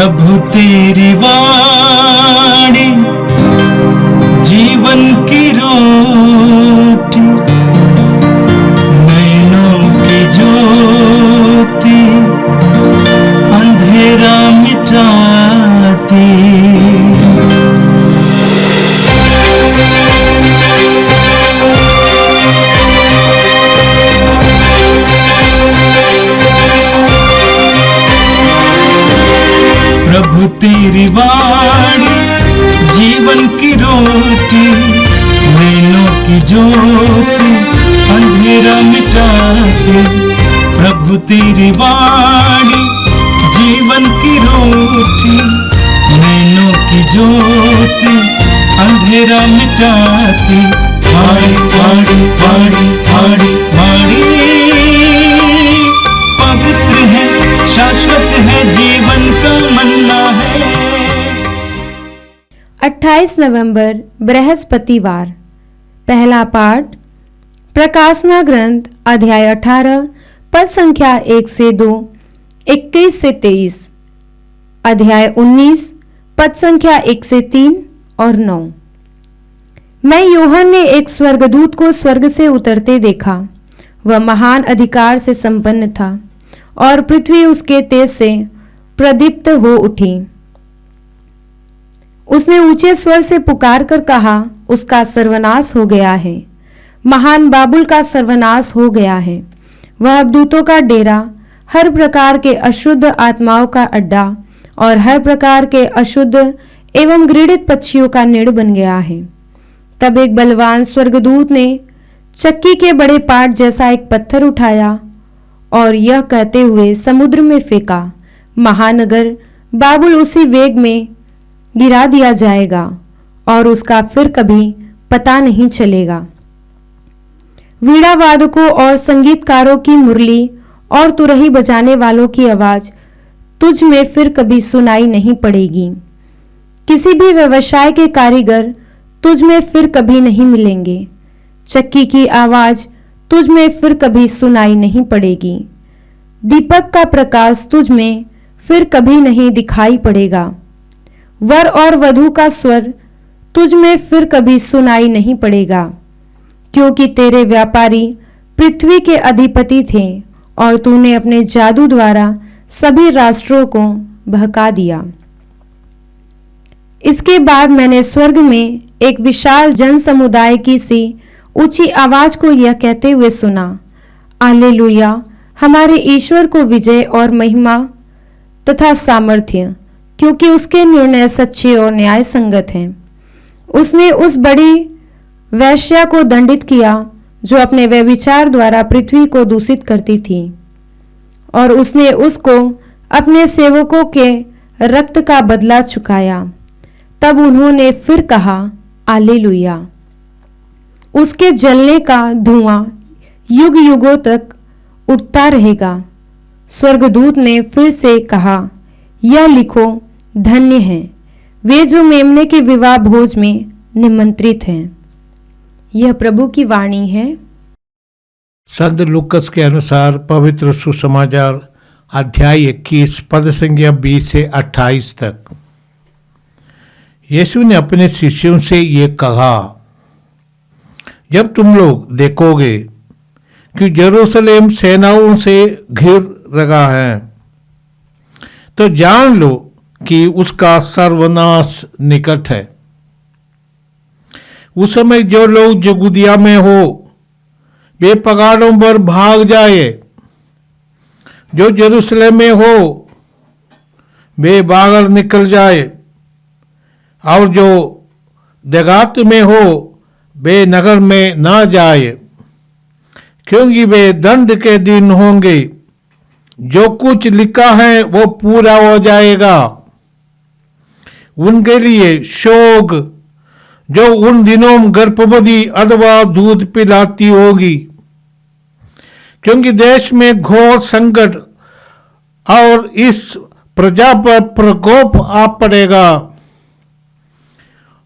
प्रभु तेरी वाणी जीवन की रोटी, नैनों की ज्योति अंधेरा मिटाती। प्रभु तेरी वाणी जीवन की रोटी, नैनों की ज्योति अंधेरा मिटाती। प्रभु तेरी वाणी जीवन की रोटी, नैनों की ज्योति अंधेरा मिटाती। वाणी वाणी वाणी वाणी वाणी पवित्र है, शाश्वत है, जीवन का मन्ना है। 28 नवंबर बृहस्पतिवार। पहला पाठ प्रकाशना ग्रंथ अध्याय 18 पद संख्या 1 से 2, 21 से 23, अध्याय 19 पद संख्या 1 से 3 और 9। मैं यूहन्ना ने एक स्वर्गदूत को स्वर्ग से उतरते देखा। वह महान अधिकार से संपन्न था और पृथ्वी उसके तेज से प्रदीप्त हो उठी। उसने ऊंचे स्वर से पुकार कर कहा, उसका सर्वनाश हो गया है, महान बाबुल का सर्वनाश हो गया है। वह अबदूतों का डेरा, हर प्रकार के अशुद्ध आत्माओं का अड्डा और हर प्रकार के अशुद्ध एवं घृणित पक्षियों का निड़ बन गया है। तब एक बलवान स्वर्गदूत ने चक्की के बड़े पाट जैसा एक पत्थर उठाया और यह कहते हुए समुद्र में फेंका, महानगर बाबुल उसी वेग में गिरा दिया जाएगा और उसका फिर कभी पता नहीं चलेगा। वीणा वादकों और संगीतकारों की मुरली और तुरही बजाने वालों की आवाज तुझ में फिर कभी सुनाई नहीं पड़ेगी। किसी भी व्यवसाय के कारीगर तुझ में फिर कभी नहीं मिलेंगे। चक्की की आवाज तुझ में फिर कभी सुनाई नहीं पड़ेगी। दीपक का प्रकाश तुझ में फिर कभी नहीं दिखाई पड़ेगा। वर और वधू का स्वर तुझ में फिर कभी सुनाई नहीं पड़ेगा, क्योंकि तेरे व्यापारी पृथ्वी के अधिपति थे और तूने अपने जादू द्वारा सभी राष्ट्रों को बहका दिया। इसके बाद मैंने स्वर्ग में एक विशाल जन समुदाय की सी ऊंची आवाज को यह कहते हुए सुना, हालेलुया, हमारे ईश्वर को विजय और महिमा तथा सामर्थ्य, क्योंकि उसके निर्णय सच्चे और न्याय संगत हैं। उसने उस बड़ी वैश्या को दंडित किया जो अपने व्यभिचार द्वारा पृथ्वी को दूषित करती थी, और उसने उसको अपने सेवकों के रक्त का बदला चुकाया। तब उन्होंने फिर कहा, हालेलुया। उसके जलने का धुआं युग युगों तक उठता रहेगा। स्वर्गदूत ने फिर से कहा, यह लिखो, धन्य हैं वे जो मेमने के विवाह भोज में निमंत्रित हैं। यह प्रभु की वाणी है। संत लूकस के अनुसार पवित्र सुसमाचार अध्याय 21 पद संख्या 20 से 28 तक। यीशु ने अपने शिष्यों से ये कहा, जब तुम लोग देखोगे कि यरूशलेम सेनाओं से घिर रहा है, तो जान लो कि उसका सर्वनाश निकट है। उस समय जो लोग यहूदिया में हो वे पहाड़ों पर भाग जाए, जो यरूशलेम में हो वे बाहर निकल जाए, और जो देहात में हो वे नगर में ना जाए, क्योंकि वे दंड के दिन होंगे। जो कुछ लिखा है वो पूरा हो जाएगा। उनके लिए शोक जो उन दिनों गर्भवती अथवा दूध पिलाती होगी, क्योंकि देश में घोर संकट और इस प्रजा पर प्रकोप आ पड़ेगा।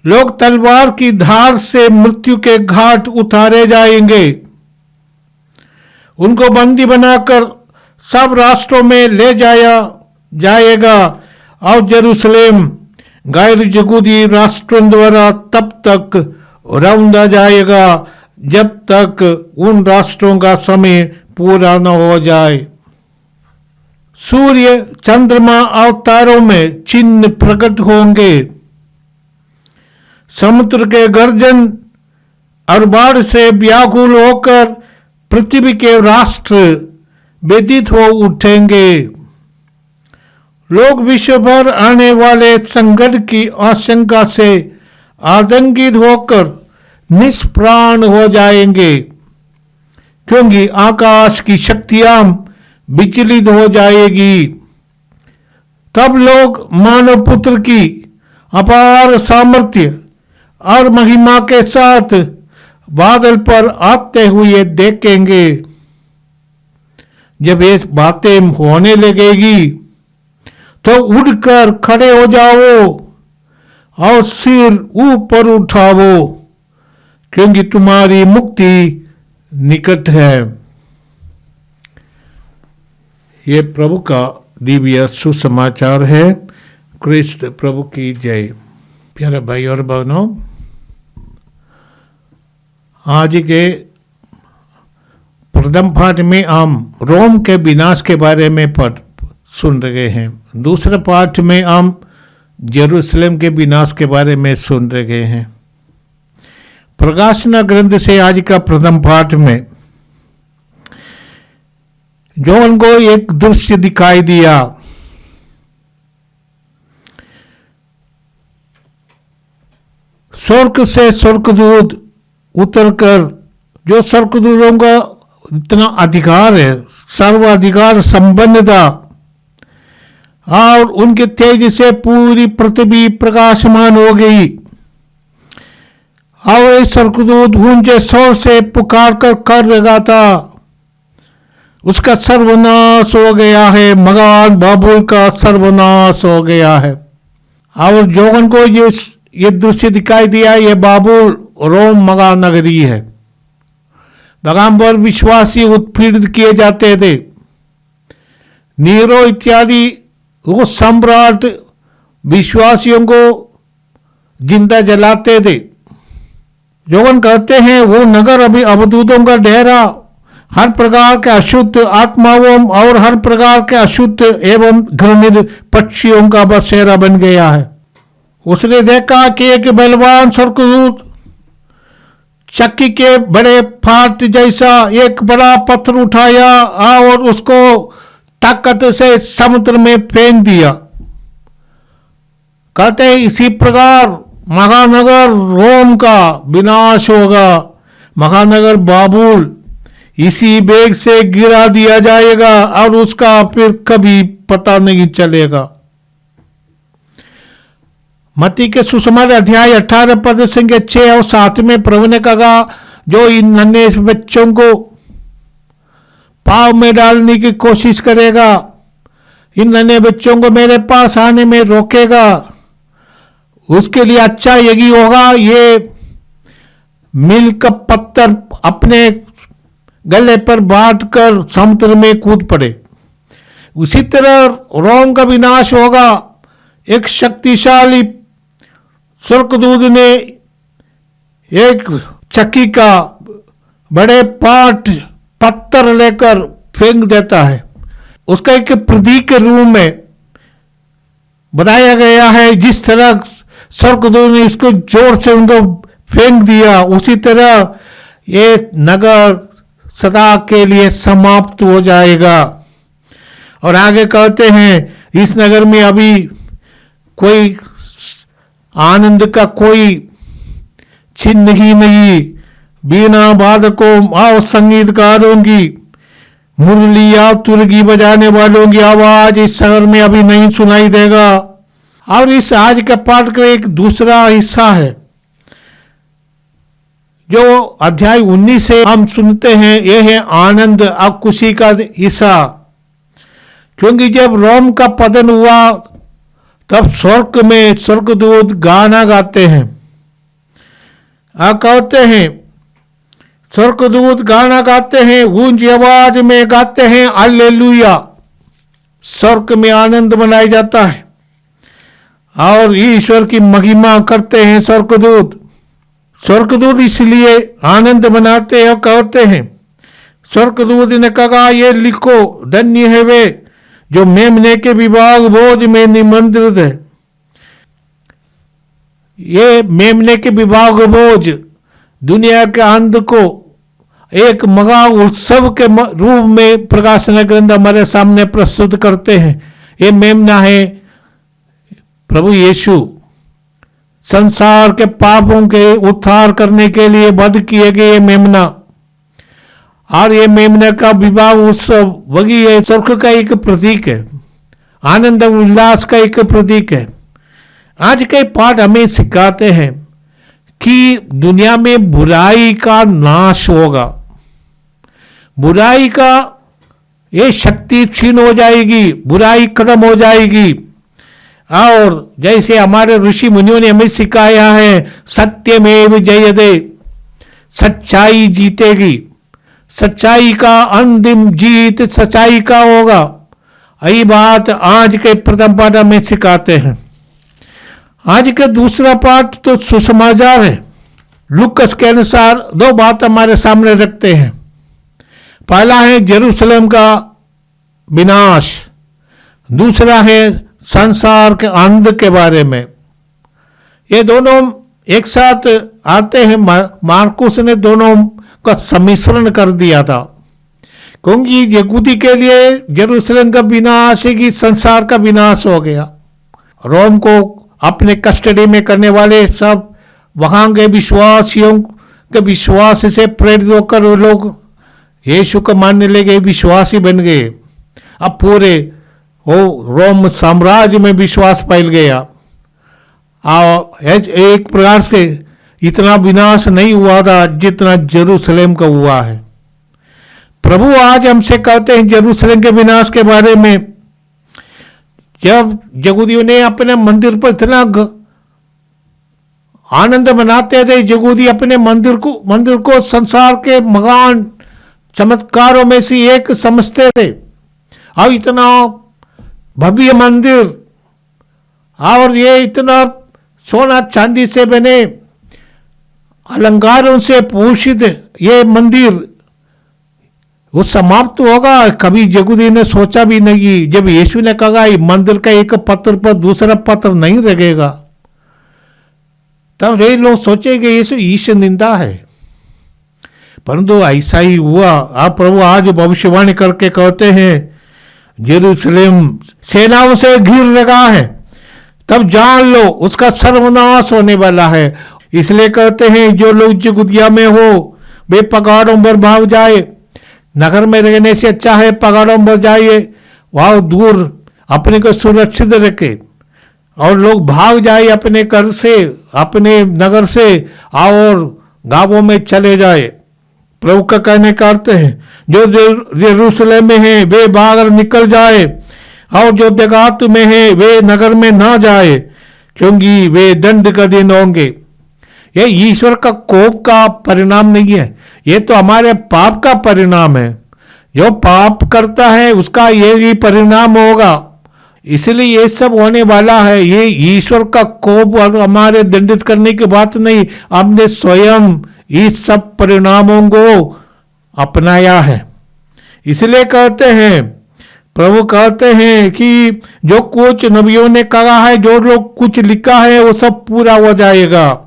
लोग तलवार की धार से मृत्यु के घाट उतारे जाएंगे। उनको बंदी बनाकर सब राष्ट्रों में ले जाया जाएगा और जेरूसलेम गैर यहूदी राष्ट्रों द्वारा तब तक रौंदा जाएगा जब तक उन राष्ट्रों का समय पूरा न हो जाए। सूर्य, चंद्रमा और तारों में चिन्ह प्रकट होंगे। समुद्र के गर्जन और बाढ़ से व्याकुल होकर पृथ्वी के राष्ट्र व्यथित हो उठेंगे। लोग विश्व भर आने वाले संकट की आशंका से आतंकित होकर निष्प्राण हो जाएंगे, क्योंकि आकाश की शक्तियां विचलित हो जाएगी। तब लोग मानव पुत्र की अपार सामर्थ्य और महिमा के साथ बादल पर आते हुए देखेंगे। जब ये बातें होने लगेगी तो उड़कर खड़े हो जाओ और सिर ऊपर उठाओ, क्योंकि तुम्हारी मुक्ति निकट है। ये प्रभु का दिव्य सुसमाचार है। क्रिस्त प्रभु की जय। प्यारे भाई और बहनों, आज के प्रथम पाठ में हम रोम के विनाश के बारे में सुन रहे हैं। दूसरे पाठ में हम जेरूसलम के विनाश के बारे में सुन रहे हैं। प्रकाशना ग्रंथ से आज का प्रथम पाठ में जॉन को एक दृश्य दिखाई दिया। स्वर्ग से स्वर्गदूत उतरकर, जो स्वर्गदूतों का इतना अधिकार है, सर्वाधिकार संपन्न था, और उनके तेज से पूरी पृथ्वी प्रकाशमान हो गई। और ये स्वर्गदूत ऊंचे स्वर से पुकार कर रहा था, उसका सर्वनाश हो गया है, महान बाबुल का सर्वनाश हो गया है। और जोगन को ये दृश्य दिखाई दिया। ये बाबुल रोम महानगरी है। वहां पर विश्वासी उत्पीड़ित किए जाते थे। नीरो इत्यादि वो सम्राट विश्वासियों को जिंदा जलाते थे। जोगन कहते हैं वो नगर अभी अवधूतों का डेरा, हर प्रकार के अशुद्ध आत्माओं और हर प्रकार के अशुद्ध एवं घृणित पक्षियों का बसेरा बन गया है। उसने देखा कि एक बलवान स्वर्गदूत चक्की के बड़े फाट जैसा एक बड़ा पत्थर उठाया और उसको ताकत से समुद्र में फेंक दिया। कहते हैं इसी प्रकार महानगर रोम का विनाश होगा। महानगर बाबुल इसी बेग से गिरा दिया जाएगा और उसका फिर कभी पता नहीं चलेगा। मत्ती के सुसमाचार अध्याय 18 पद संख्या 6 और 7 में प्रभु ने कहा, जो इन नन्हे बच्चों को पाव में डालने की कोशिश करेगा, इन नन्हे बच्चों को मेरे पास आने में रोकेगा, उसके लिए अच्छा यही होगा ये मिल का पत्थर अपने गले पर बांट कर समुद्र में कूद पड़े। उसी तरह रोम का विनाश होगा। एक शक्तिशाली स्वर्गदूत ने एक चक्की का बड़े पाट पत्थर लेकर फेंक देता है। उसका एक प्रतीक के रूप में बताया गया है। जिस तरह स्वर्गदूत ने उसको जोर से उनको फेंक दिया, उसी तरह ये नगर सदा के लिए समाप्त हो जाएगा। और आगे कहते हैं इस नगर में अभी कोई आनंद का कोई चिन्ह ही नहीं। बीना वादकों और संगीतकारों की, मुरली या तुरगी बजाने वालों की आवाज इस शहर में अभी नहीं सुनाई देगा। और इस आज के पाठ का एक दूसरा हिस्सा है जो अध्याय 19 से हम सुनते हैं। यह है आनंद और खुशी का हिस्सा। क्योंकि जब रोम का पतन हुआ तब स्वर्ग में स्वर्गदूत गाना गाते हैं। कहते हैं स्वर्गदूत गाना गाते हैं, ऊंची आवाज में गाते हैं हालेलुया। स्वर्ग में आनंद मनाया जाता है। और ईश्वर की महिमा करते हैं स्वर्गदूत। स्वर्गदूत इसलिए आनंद मनाते और कहते हैं, स्वर्गदूत ने कहा, ये लिखो, धन्य है वे जो मेमने के विभाग भोज में निमंत्रित है। ये मेमने के विभाग भोज दुनिया के अंत को एक महा उत्सव के रूप में प्रकाशन ग्रंथ हमारे सामने प्रस्तुत करते हैं। ये मेमना है प्रभु यीशु, संसार के पापों के उद्धार करने के लिए वध किए गए मेमना। और ये मेमने का विवाह उत्सव वही है, स्वर्ग का एक प्रतीक है, आनंद उल्लास का एक प्रतीक है। आज के पाठ हमें सिखाते हैं कि दुनिया में बुराई का नाश होगा, बुराई का ये शक्ति छीन हो जाएगी, बुराई खत्म हो जाएगी। और जैसे हमारे ऋषि मुनियों ने हमें सिखाया है, सत्यमेव जयते, सच्चाई जीतेगी, सच्चाई का अंतिम जीत सच्चाई का होगा। यही बात आज के प्रथम पाठ में सिखाते हैं। आज के दूसरा पाठ तो सुसमाचार है। लूकस के अनुसार दो बात हमारे सामने रखते हैं। पहला है जेरूशलेम का विनाश, दूसरा है संसार के अंत के बारे में। ये दोनों एक साथ आते हैं। मार्कुस ने दोनों का सम्मिश्रण कर दिया था, क्योंकि यहूदी के लिए जेरूशलेम का विनाश है कि संसार का विनाश हो गया। रोम को अपने कस्टडी में करने वाले सब वहां के विश्वासियों के विश्वास से प्रेरित होकर वो लोग यीशु को मानने लगे, विश्वासी बन गए। अब पूरे वो रोम साम्राज्य में विश्वास फैल गया। एक प्रकार से इतना विनाश नहीं हुआ था जितना जेरूशलेम का हुआ है। प्रभु आज हमसे कहते हैं जेरूशलेम के विनाश के बारे में। जब यहूदियों ने अपने मंदिर पर इतना आनंद मनाते थे, यहूदी अपने मंदिर को संसार के महान चमत्कारों में से एक समझते थे। और इतना भव्य मंदिर और ये इतना सोना चांदी से बने अलंकारों से भूषित ये मंदिर वो समाप्त होगा, कभी यहूदी ने सोचा भी नहीं। जब यीशु ने कहा मंदिर का एक पत्थर पर दूसरा पत्थर नहीं लगेगा, तब वे लोग सोचेंगे यीशु ईश निंदा है। परंतु ऐसा ही हुआ। आप प्रभु आज भविष्यवाणी करके कहते हैं जेरूशलेम सेनाओं से घिर लगा है, तब जान लो उसका सर्वनाश होने वाला है। इसलिए कहते हैं जो लोग यहूदिया में हो वे पहाड़ों पर भाग जाए। नगर में रहने से अच्छा है पहाड़ों पर जाइए, वहां दूर अपने को सुरक्षित रखे और लोग भाग जाए अपने घर से, अपने नगर से और गांवों में चले जाए। प्रभु का कहने का अर्थ है जो यरूशलेम में है वे बाहर निकल जाए और जो देहात में है वे नगर में ना जाए, क्योंकि वे दंड का दिन होंगे। ये ईश्वर का कोप का परिणाम नहीं है, ये तो हमारे पाप का परिणाम है। जो पाप करता है उसका यही परिणाम होगा। इसलिए ये सब होने वाला है। ये ईश्वर का कोप और हमारे दंडित करने की बात नहीं, हमने स्वयं इस सब परिणामों को अपनाया है। इसलिए कहते हैं, प्रभु कहते हैं कि जो कुछ नबियों ने कहा है, जो लोग कुछ लिखा है वो सब पूरा हो जाएगा।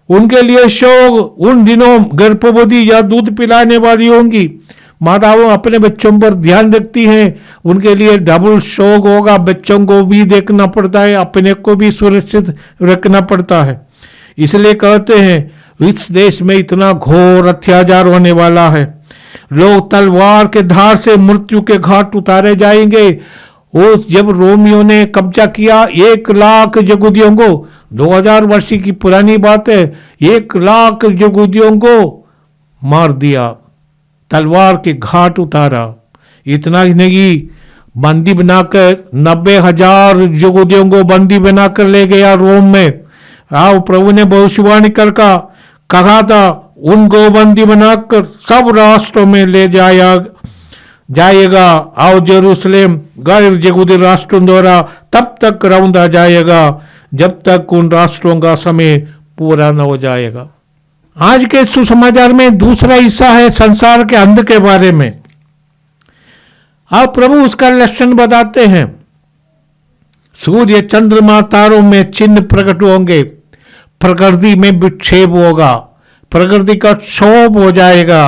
उनके लिए शोक उन दिनों गर्भवती या दूध पिलाने वाली होंगी। माताओं अपने बच्चों पर ध्यान रखती हैं, उनके लिए डबल शोक होगा। बच्चों को भी देखना पड़ता है, अपने को भी सुरक्षित रखना पड़ता है। इसलिए कहते हैं इस देश में इतना घोर अत्याचार होने वाला है। लोग तलवार के धार से मृत्यु के घाट उतारे जाएंगे। वो जब रोमियों ने कब्जा किया 1 लाख यहूदियों को, 2000 वर्ष की पुरानी बात है, 1 लाख यहूदियों को मार दिया, तलवार के घाट उतारा। इतना ही नहीं, बंदी बनाकर 90,000 यहूदियों को बंदी बनाकर ले गया रोम में। आओ प्रभु ने भविष्यवाणी कर कहा था उनको बंदी बनाकर सब राष्ट्रों में ले जाएगा। आओ जेरूशलेम गैर यहूदी राष्ट्रों द्वारा तब तक रौंदा जाएगा जब तक उन राष्ट्रों का समय पूरा न हो जाएगा। आज के सुसमाचार में दूसरा हिस्सा है संसार के अंत के बारे में। अब प्रभु उसका लक्षण बताते हैं। सूर्य चंद्रमा तारों में चिन्ह प्रकट होंगे, प्रकृति में विक्षेप होगा, प्रकृति का क्षोभ हो जाएगा।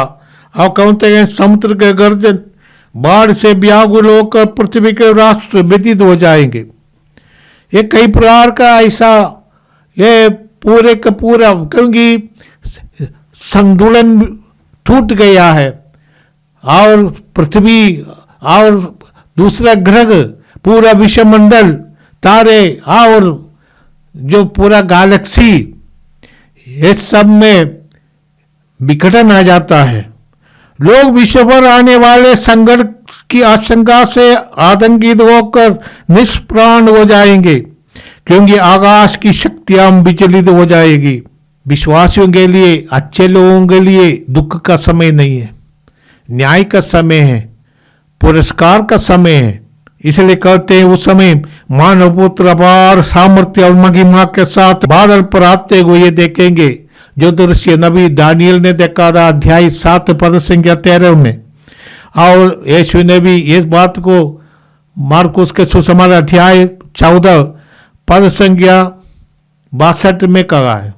अब कहते हैं समुद्र के गर्जन, बाढ़ से व्याकुल होकर पृथ्वी के राष्ट्र व्यतीत हो जाएंगे। ये कई प्रकार का ऐसा ये पूरे का पूरा, क्योंकि संतुलन टूट गया है और पृथ्वी और दूसरा ग्रह, पूरा विश्वमंडल, तारे और जो पूरा गैलेक्सी, ये सब में विघटन आ जाता है। लोग विश्व पर आने वाले संकट की आशंका से आतंकित होकर निष्प्राण हो जाएंगे, क्योंकि आकाश की शक्तियां विचलित हो जाएगी। विश्वासियों के लिए, अच्छे लोगों के लिए दुख का समय नहीं है, न्याय का समय है, पुरस्कार का समय है। इसलिए कहते हैं उस समय मानव पुत्र अपार सामर्थ्य और महिमा के साथ बादल पर आते हुए देखेंगे, जो दृश्य नबी दानियल ने देखा था अध्याय 7 पद संख्या 13 में। और यीशु ने भी इस बात को मार्कुस के सुसमाचार अध्याय 14 पद संख्या 62 में कहा है।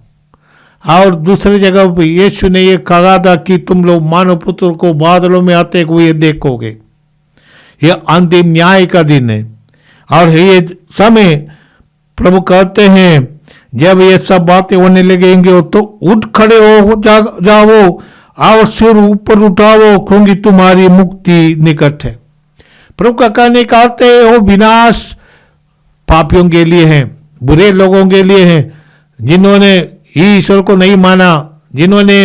और दूसरी जगह पर यीशु ने यह कहा था कि तुम लोग मानव पुत्र को बादलों में आते हुए देखोगे। यह अंतिम न्याय का दिन है। और ये समय प्रभु कहते हैं जब ये सब बातें होने लगेंगे तो उठ खड़े हो जाओ और सिर ऊपर उठाओ, क्योंकि तुम्हारी मुक्ति निकट है। प्रभु का कहने का अर्थ है वो विनाश पापियों के लिए है, बुरे लोगों के लिए है, जिन्होंने ईश्वर को नहीं माना, जिन्होंने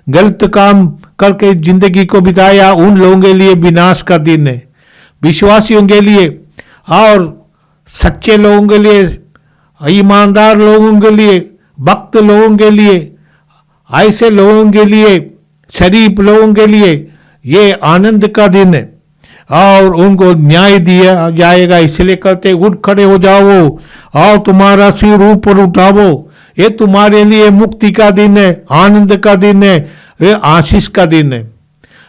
गलत काम करके जिंदगी को बिताया, उन लोगों के लिए विनाश का दिन है। विश्वासियों के लिए और सच्चे लोगों के लिए, ईमानदार लोगों के लिए, भक्त लोगों के लिए, ऐसे लोगों के लिए, शरीफ लोगों के लिए ये आनंद का दिन है और उनको न्याय दिया जाएगा। इसलिए कहते उठ खड़े हो जाओ और तुम्हारा सिर ऊपर उठाओ। ये तुम्हारे लिए मुक्ति का दिन है, आनंद का दिन है, ये आशीष का दिन है।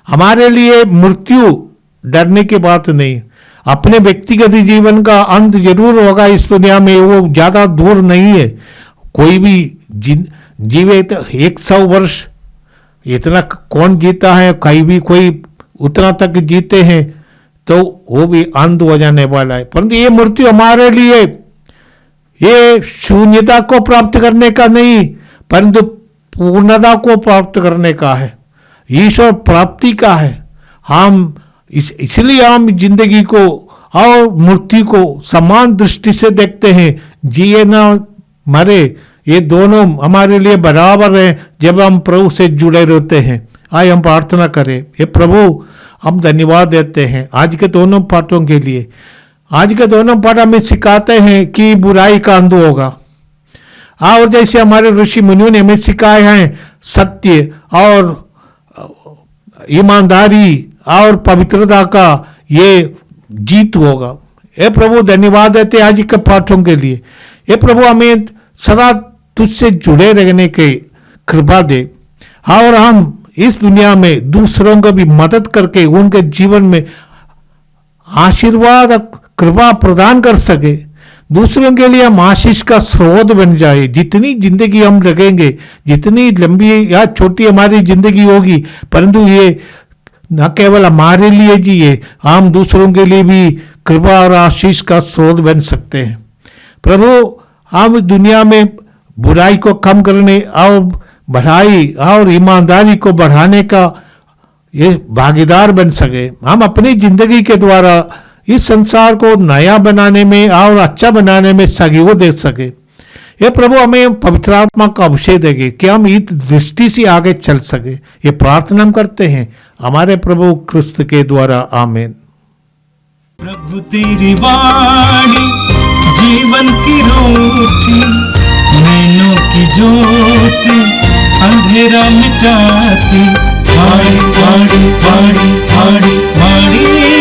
हमारे लिए मृत्यु डरने की बात नहीं, अपने व्यक्तिगत जीवन का अंत जरूर होगा इस दुनिया में, वो ज्यादा दूर नहीं है। कोई भी जीवे तो 100 वर्ष इतना कौन जीता है, कहीं भी कोई उतना तक जीते हैं तो वो भी अंत हो जाने वाला है। परंतु ये मृत्यु हमारे लिए ये शून्यता को प्राप्त करने का नहीं, परंतु पूर्णता को प्राप्त करने का है, ईश्वर प्राप्ति का है। हम इसलिए हम जिंदगी को और मृत्यु को समान दृष्टि से देखते हैं। जिए ना मरे ये दोनों हमारे लिए बराबर हैं जब हम प्रभु से जुड़े रहते हैं। आइए हम प्रार्थना करें। ये प्रभु हम धन्यवाद देते हैं आज के दोनों पाठों के लिए। आज के दोनों पाठ हमें सिखाते हैं कि बुराई का अंत होगा, और जैसे हमारे ऋषि मुनियों ने हमें सिखाए हैं सत्य और ईमानदारी और पवित्रता का ये जीत होगा। ये प्रभु धन्यवाद देते आज के पाठों के लिए। ये प्रभु हमें सदा तुझसे जुड़े रहने की कृपा दे और हम इस दुनिया में दूसरों को भी मदद करके उनके जीवन में आशीर्वाद कृपा प्रदान कर सके, दूसरों के लिए हम आशीष का स्रोत बन जाए। जितनी जिंदगी हम लगेंगे, जितनी लंबी या छोटी हमारी जिंदगी होगी, परंतु ये न केवल हमारे लिए जिए, हम दूसरों के लिए भी कृपा और आशीष का स्रोत बन सकते हैं। प्रभु हम दुनिया में बुराई को कम करने और भलाई और ईमानदारी को बढ़ाने का ये भागीदार बन सके। हम अपनी जिंदगी के द्वारा इस संसार को नया बनाने में और अच्छा बनाने में सहयोग दे सके। ये प्रभु हमें पवित्र आत्मा का अभिषेक देंगे कि हम इस दृष्टि से आगे चल सके। ये प्रार्थना हम करते हैं हमारे प्रभु क्रिस्त के द्वारा, आमीन। प्रभु तेरी वाणी जीवन की रोटी, नैनों की ज्योति अंधेरा मिटाती। वाणी वाणी वाणी वाणी वाणी